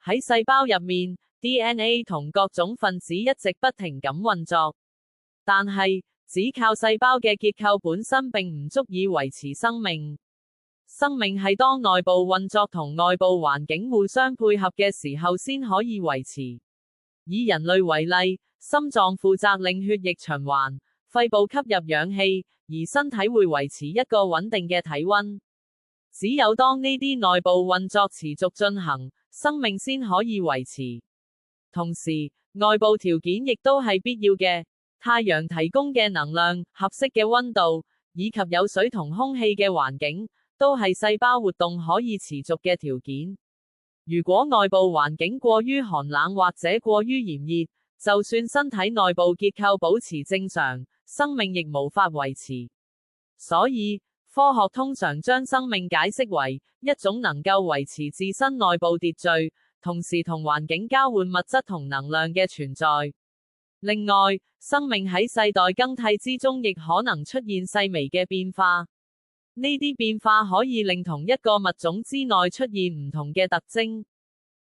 喺細胞入面 ，DNA 同各種分子一直不停咁運作，但係只靠細胞嘅結構本身並唔足以維持生命。生命係當內部運作同外部環境互相配合嘅時候先可以維持。以人類為例，心臟負責令血液循環，肺部吸入氧氣，而身體會維持一個穩定嘅體溫。只有當呢啲內部運作持續進行，生命先可以維持。同時，外部條件亦都係必要嘅，太陽提供嘅能量、合適嘅溫度，以及有水同空氣嘅環境，都係細胞活動可以持續嘅條件。如果外部環境過於寒冷或者過於炎熱，就算身體內部結構保持正常，生命亦無法維持。所以，科學通常將生命解釋為一種能夠維持自身內部秩序，同時同環境交換物質同能量嘅存在。另外，生命喺世代更替之中亦可能出現細微嘅變化。呢啲變化可以令同一個物種之內出現唔同嘅特徵。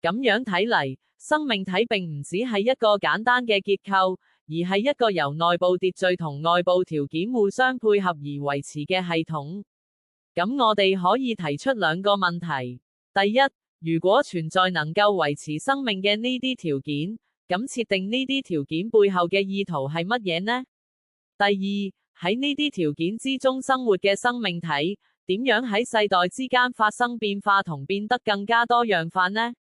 咁樣睇嚟，生命體並唔只係一個簡單嘅結構，而係一個由內部秩序同外部條件互相配合而維持嘅系統。咁我哋可以提出兩個問題。第一，如果存在能夠維持生命嘅呢啲條件，咁設定呢啲條件背後嘅意圖係乜嘢呢？第二，喺呢啲條件之中生活嘅生命體，點樣喺世代之間發生變化同變得更加多樣化呢？